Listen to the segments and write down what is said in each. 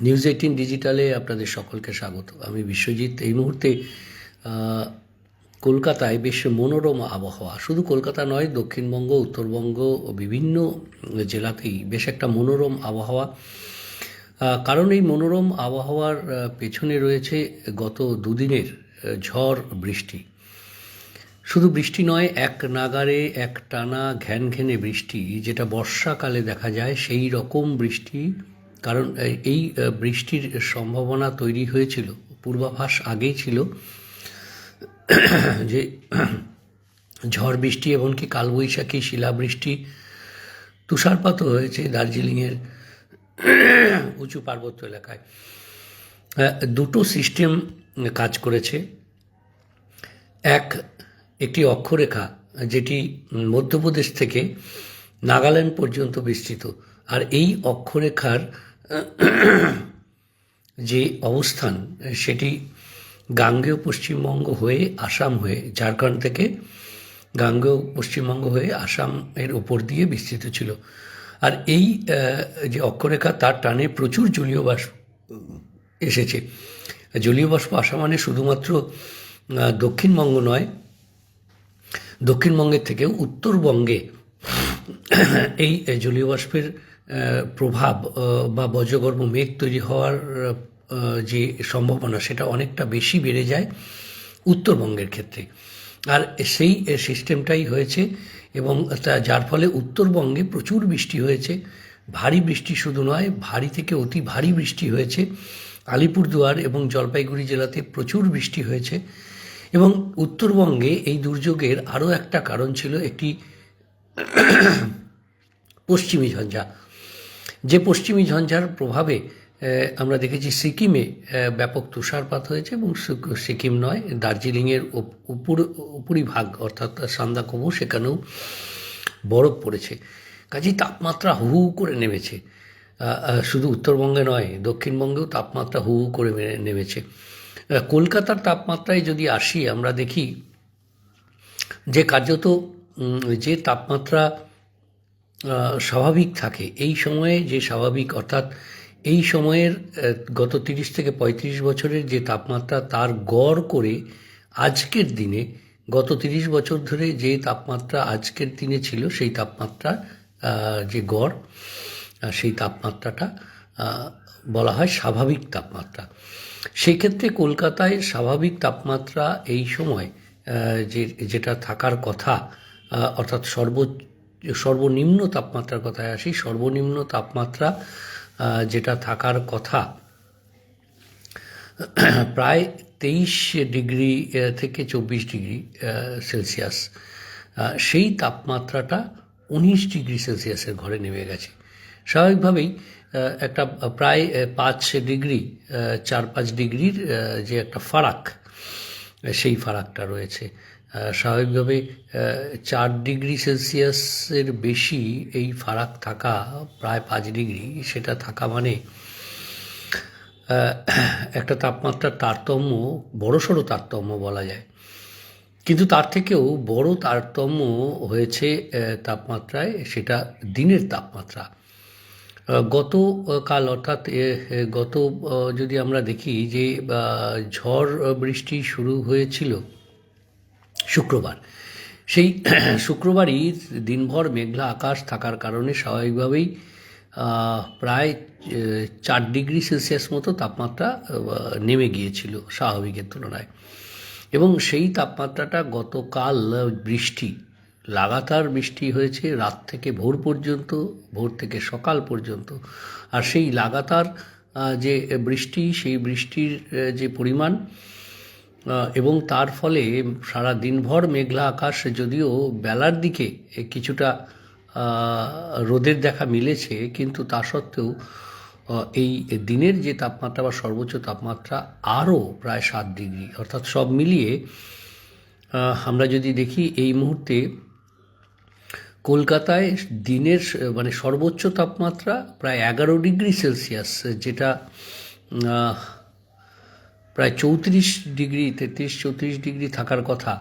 News 18 ডিজিটালে আপনাদের সকলকে স্বাগত। আমি বিশ্বজিৎ। এই মুহূর্তে কলকাতায় বেশ মনোরম আবহাওয়া। শুধু কলকাতা নয়, দক্ষিণবঙ্গ, উত্তরবঙ্গ ও বিভিন্ন জেলাতেই বেশ একটা মনোরম আবহাওয়া। কারণ এই মনোরম আবহাওয়ার পেছনে রয়েছে গত দুদিনের ঝড় বৃষ্টি। শুধু বৃষ্টি নয়, এক নাগাড়ে এক টানা ঘ্যানঘেনে বৃষ্টি, যেটা বর্ষাকালে দেখা যায় সেই রকম বৃষ্টি। কারণ এই বৃষ্টির সম্ভাবনা তৈরি হয়েছিল, পূর্বাভাস আগেই ছিল যে ঝড় বৃষ্টি, এমনকি কালবৈশাখী, শিলাবৃষ্টি, তুষারপাতও হয়েছে দার্জিলিংয়ের উঁচু পার্বত্য এলাকায়। দুটো সিস্টেম কাজ করেছে। একটি অক্ষরেখা যেটি মধ্যপ্রদেশ থেকে নাগাল্যান্ড পর্যন্ত বিস্তৃত, আর এই অক্ষরেখার যে অবস্থান সেটি গাঙ্গেয় পশ্চিমবঙ্গ হয়ে আসাম হয়ে, ঝাড়খণ্ড থেকে গাঙ্গেয় পশ্চিমবঙ্গ হয়ে আসামের উপর দিয়ে বিস্তৃত ছিল। আর এই যে অক্ষরেখা, তার টানে প্রচুর জলীয় বাষ্প এসেছে। জলীয় বাষ্প আসা মানে শুধুমাত্র দক্ষিণবঙ্গ নয়, দক্ষিণবঙ্গের থেকেও উত্তরবঙ্গে এই জলীয় বাষ্পের প্রভাব বা বজ্রগর্ভ মেঘ তৈরি হওয়ার যে সম্ভাবনা, সেটা অনেকটা বেশি বেড়ে যায় উত্তরবঙ্গের ক্ষেত্রে। আর সেই সিস্টেমটাই হয়েছে, এবং যার ফলে উত্তরবঙ্গে প্রচুর বৃষ্টি হয়েছে। ভারী বৃষ্টি শুধু নয়, ভারী থেকে অতি ভারী বৃষ্টি হয়েছে। আলিপুরদুয়ার এবং জলপাইগুড়ি জেলাতে প্রচুর বৃষ্টি হয়েছে। এবং উত্তরবঙ্গে এই দুর্যোগের আরও একটা কারণ ছিল একটি পশ্চিমী ঝঞ্ঝা। যে পশ্চিমী ঝঞ্ঝার প্রভাবে আমরা দেখেছি সিকিমে ব্যাপক তুষারপাত হয়েছে, এবং সিকিম নয়, দার্জিলিংয়ের উপরিভাগ অর্থাৎ সান্দাকফু, সেখানেও বরফ পড়েছে। কাজেই তাপমাত্রা হু হু করে নেমেছে। শুধু উত্তরবঙ্গে নয়, দক্ষিণবঙ্গেও তাপমাত্রা হু হু করে নেমেছে। কলকাতার তাপমাত্রায় যদি আসি, আমরা দেখি যে কার্যত যে তাপমাত্রা স্বাভাবিক থাকে এই সময়ে, যে স্বাভাবিক অর্থাৎ এই সময়ের গত 30 থেকে 35 বছরের যে তাপমাত্রা, তার গড় করে আজকের দিনে, গত 30 বছর ধরে যে তাপমাত্রা আজকের দিনে ছিল, সেই তাপমাত্রা যে গড়, সেই তাপমাত্রাটা বলা হয় স্বাভাবিক তাপমাত্রা। সেই ক্ষেত্রে কলকাতায় স্বাভাবিক তাপমাত্রা এই সময় যেটা থাকার কথা, অর্থাৎ সর্বনিম্ন তাপমাত্রার কথায় আসি, সর্বনিম্ন তাপমাত্রা যেটা থাকার কথা প্রায় 23 ডিগ্রি থেকে 24 ডিগ্রি সেলসিয়াস, সেই তাপমাত্রাটা 19 ডিগ্রি সেলসিয়াসের ঘরে নেমে গেছে। স্বাভাবিকভাবেই একটা প্রায় 5 ডিগ্রি, 4-5 ডিগ্রির যে একটা ফারাক, সেই ফারাকটা রয়েছে। স্বাভাবিকভাবে 4 ডিগ্রি সেলসিয়াসের বেশি এই ফারাক থাকা, প্রায় 5 ডিগ্রি, সেটা থাকা মানে একটা তাপমাত্রার তারতম্য, বড়সড় তারতম্য বলা যায়। কিন্তু তার থেকেও বড় তারতম্য হয়েছে তাপমাত্রায়, সেটা দিনের তাপমাত্রা। গতকাল অর্থাৎ যদি আমরা দেখি যে ঝড় বৃষ্টি শুরু হয়েছিল শুক্রবার, সেই শুক্রবারই দিনভর মেঘলা আকাশ থাকার কারণে স্বাভাবিকভাবেই প্রায় 4 ডিগ্রি সেলসিয়াস মতো তাপমাত্রা নেমে গিয়েছিল স্বাভাবিকের তুলনায়। এবং সেই তাপমাত্রাটা গতকাল লাগাতার বৃষ্টি হয়েছে রাত থেকে ভোর পর্যন্ত, ভোর থেকে সকাল পর্যন্ত। আর সেই লাগাতার যে বৃষ্টি, সেই বৃষ্টির যে পরিমাণ, এবং তার ফলে সারা দিনভর মেঘলা আকাশ, যদিও বেলার দিকে কিছুটা রোদের দেখা মিলেছে, কিন্তু তা সত্ত্বেও এই দিনের যে তাপমাত্রা বা সর্বোচ্চ তাপমাত্রা আরও প্রায় 7 ডিগ্রি, অর্থাৎ সব মিলিয়ে আমরা যদি দেখি এই মুহূর্তে কলকাতায় দিনের মানে সর্বোচ্চ তাপমাত্রা প্রায় 11 ডিগ্রি সেলসিয়াস, যেটা প্রায় 34 ডিগ্রি, 33-34 ডিগ্রি থাকার কথা,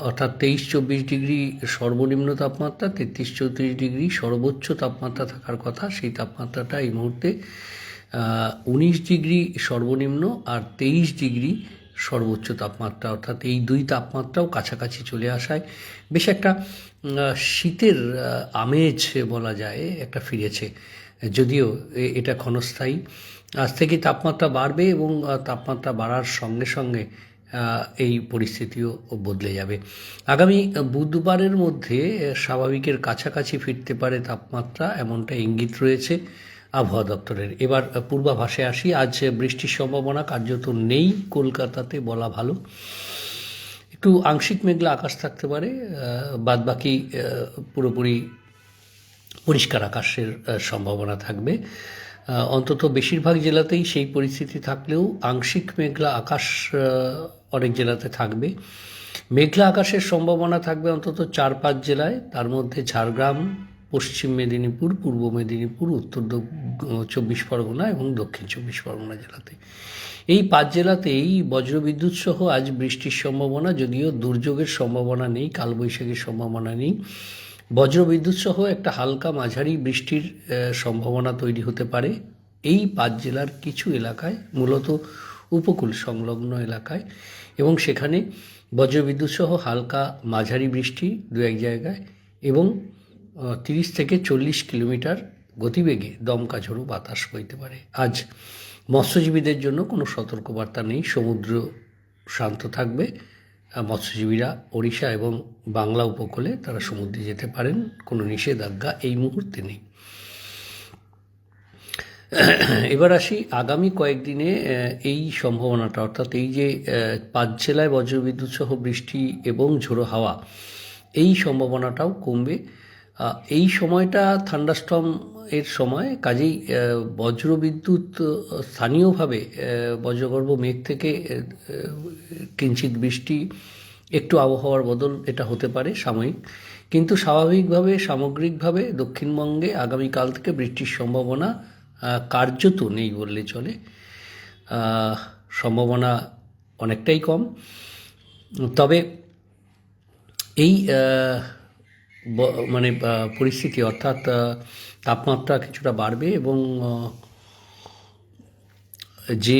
অর্থাৎ 23-24 ডিগ্রি সর্বনিম্ন তাপমাত্রা, 33-34 ডিগ্রি সর্বোচ্চ তাপমাত্রা থাকার কথা। সেই তাপমাত্রাটা এই মুহূর্তে 19 ডিগ্রি সর্বনিম্ন আর 23 ডিগ্রি সর্বোচ্চ তাপমাত্রা, অর্থাৎ এই দুই তাপমাত্রাও কাছাকাছি চলে আসায় বেশ একটা শীতের আমেজ বলা যায় একটা ফিরেছে, যদিও এটা ক্ষণস্থায়ী। আজ থেকে তাপমাত্রা বাড়বে এবং তাপমাত্রা বাড়ার সঙ্গে সঙ্গে এই পরিস্থিতিও বদলে যাবে। আগামী বুধবারের মধ্যে স্বাভাবিকের কাছাকাছি ফিরতে পারে তাপমাত্রা, এমনটা ইঙ্গিত রয়েছে আবহাওয়া দপ্তরের। এবার পূর্বাভাসে আসি। আজ বৃষ্টির সম্ভাবনা কার্যত নেই কলকাতাতে বলা ভালো। একটু আংশিক মেঘলা আকাশ থাকতে পারে, বাদবাকি পুরোপুরি পরিষ্কার আকাশের সম্ভাবনা থাকবে। অন্তত বেশিরভাগ জেলাতেই সেই পরিস্থিতি থাকলেও আংশিক মেঘলা আকাশ অনেক জেলাতে থাকবে। মেঘলা আকাশের সম্ভাবনা থাকবে অন্তত 4-5 জেলায়, তার মধ্যে ঝাড়গ্রাম, পশ্চিম মেদিনীপুর, পূর্ব মেদিনীপুর, উত্তর 24 পরগনা এবং দক্ষিণ 24 পরগনা জেলাতে। এই 5 জেলাতেই বজ্রবিদ্যুৎ সহ আজ বৃষ্টির সম্ভাবনা, যদিও দুর্যোগের সম্ভাবনা নেই, কালবৈশাখীর সম্ভাবনা নেই। বজ্রবিদ্যুৎ সহ একটা হালকা মাঝারি বৃষ্টির সম্ভাবনা তৈরি হতে পারে এই 5 জেলার কিছু এলাকায়, মূলত উপকূল সংলগ্ন এলাকায়, এবং সেখানে বজ্রবিদ্যুৎ সহ হালকা মাঝারি বৃষ্টি 2-1 জায়গায় এবং 30 থেকে 40 কিলোমিটার গতিবেগে দমকা ঝোড়ো বাতাস বইতে পারে। আজ মৎস্যজীবীদের জন্য কোনো সতর্কবার্তা নেই, সমুদ্র শান্ত থাকবে। মৎস্যজীবীরা ওড়িশা এবং বাংলা উপকূলে তারা সমুদ্রে যেতে পারেন, কোনো নিষেধাজ্ঞা এই মুহূর্তে নেই। এবার আসি আগামী কয়েকদিনে এই সম্ভাবনাটা, অর্থাৎ এই যে 5 জেলায় বজ্রবিদ্যুৎ সহ বৃষ্টি এবং ঝোড়ো হাওয়া, এই সম্ভাবনাটাও কমবে। এই সময়টা থান্ডারস্টর্ম এর সময়, কাজেই বজ্রবিদ্যুৎ স্থানীয়ভাবে বজ্রগর্ভ মেঘ থেকে কিঞ্চিৎ বৃষ্টি, একটু আবহাওয়ার বদল এটা হতে পারে সাময়িক, কিন্তু স্বাভাবিকভাবে সামগ্রিকভাবে দক্ষিণবঙ্গে আগামীকাল থেকে বৃষ্টির সম্ভাবনা কার্যত নেই বললে চলে। সম্ভাবনা অনেকটাই কম। তবে এই মানে পরিস্থিতি, অর্থাৎ তাপমাত্রা কিছুটা বাড়বে এবং যে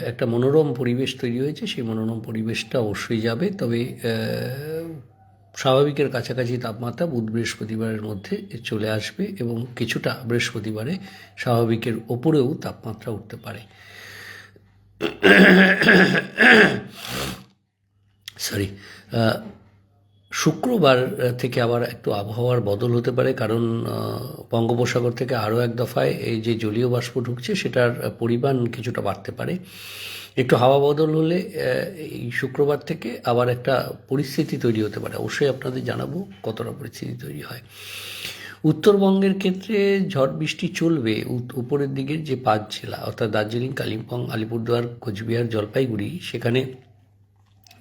একটা মনোরম পরিবেশ তৈরি হয়েছে সেই মনোরম পরিবেশটা অবশ্যই যাবে। তবে স্বাভাবিকের কাছাকাছি তাপমাত্রা বুধ বৃহস্পতিবারের মধ্যে চলে আসবে এবং কিছুটা বৃহস্পতিবারে স্বাভাবিকের ওপরেও তাপমাত্রা উঠতে পারে। শুক্রবার থেকে আবার একটু আবহাওয়ার বদল হতে পারে, কারণ বঙ্গোপসাগর থেকে আরও এক দফায় এই যে জলীয় বাষ্প ঢুকছে সেটার পরিমাণ কিছুটা বাড়তে পারে। একটু হাওয়া বদল হলে এই শুক্রবার থেকে আবার একটা পরিস্থিতি তৈরি হতে পারে। অবশ্যই আপনাদের জানাবো কতটা পরিস্থিতি তৈরি হয়। উত্তরবঙ্গের ক্ষেত্রে ঝড় বৃষ্টি চলবে উপরের দিকের যে 5 জেলা, অর্থাৎ দার্জিলিং, কালিম্পং, আলিপুরদুয়ার, কোচবিহার, জলপাইগুড়ি, সেখানে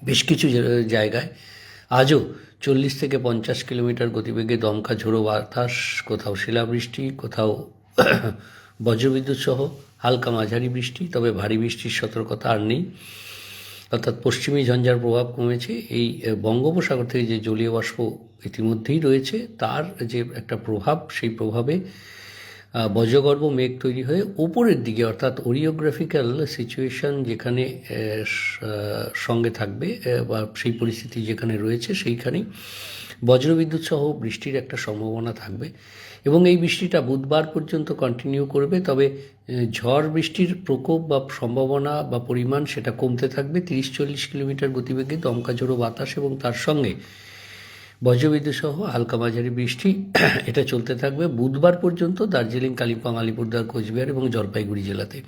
বেশ কিছু জায়গায় আজও 40 থেকে 50 কিলোমিটার গতিবেগে দমকা ঝোড়ো বাতাস, কোথাও শিলাবৃষ্টি, কোথাও বজ্রবিদ্যুৎ সহ হালকা মাঝারি বৃষ্টি। তবে ভারী বৃষ্টির সতর্কতা আর নেই, অর্থাৎ পশ্চিমী ঝঞ্ঝার প্রভাব কমেছে। এই বঙ্গোপসাগর থেকে যে জলীয় বাষ্প ইতিমধ্যেই রয়েছে তার যে একটা প্রভাব, সেই প্রভাবে বজ্রগর্ভ মেঘ তৈরি হয়ে ওপরের দিকে, অর্থাৎ ওরিওগ্রাফিক্যাল সিচুয়েশন যেখানে সঙ্গে থাকবে বা সেই পরিস্থিতি যেখানে রয়েছে সেইখানেই বজ্রবিদ্যুৎ সহ বৃষ্টির একটা সম্ভাবনা থাকবে এবং এই বৃষ্টিটা বুধবার পর্যন্ত কন্টিনিউ করবে। তবে ঝড় বৃষ্টির প্রকোপ বা সম্ভাবনা বা পরিমাণ সেটা কমতে থাকবে। 30-40 কিলোমিটার গতিবেগে দমকা ঝোড়ো বাতাস এবং তার সঙ্গে বজ্রবিদ্যুৎ সহ হালকা মাঝারি বৃষ্টি এটা চলতে থাকবে বুধবার পর্যন্ত দার্জিলিং, কালিম্পং, আলিপুরদুয়ার, কোচবিহার এবং জলপাইগুড়ি জেলাতে।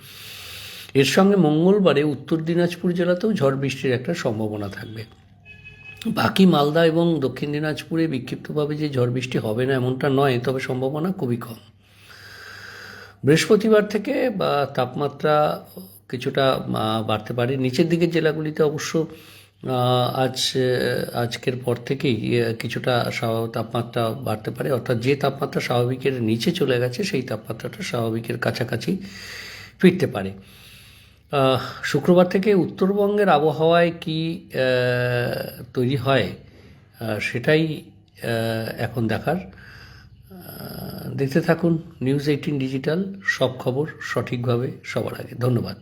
এর সঙ্গে মঙ্গলবারে উত্তর দিনাজপুর জেলাতেও ঝড় বৃষ্টির একটা সম্ভাবনা থাকবে। বাকি মালদা এবং দক্ষিণ দিনাজপুরে বিক্ষিপ্তভাবে যে ঝড় বৃষ্টি হবে না এমনটা নয়, তবে সম্ভাবনা খুবই কম। বৃহস্পতিবার থেকে তাপমাত্রা কিছুটা বাড়তে পারে। নিচের দিকের জেলাগুলিতে অবশ্য আজকের পর থেকেই কিছুটা তাপমাত্রা বাড়তে পারে, অর্থাৎ যে তাপমাত্রা স্বাভাবিকের নিচে চলে গেছে সেই তাপমাত্রাটা স্বাভাবিকের কাছাকাছি ফিরতে পারে। শুক্রবার থেকে উত্তরবঙ্গের আবহাওয়ায় কি তৈরি হয় সেটাই এখন দেখার। দেখতে থাকুন নিউজ 18 ডিজিটাল, সব খবর সঠিকভাবে সবার আগে। ধন্যবাদ।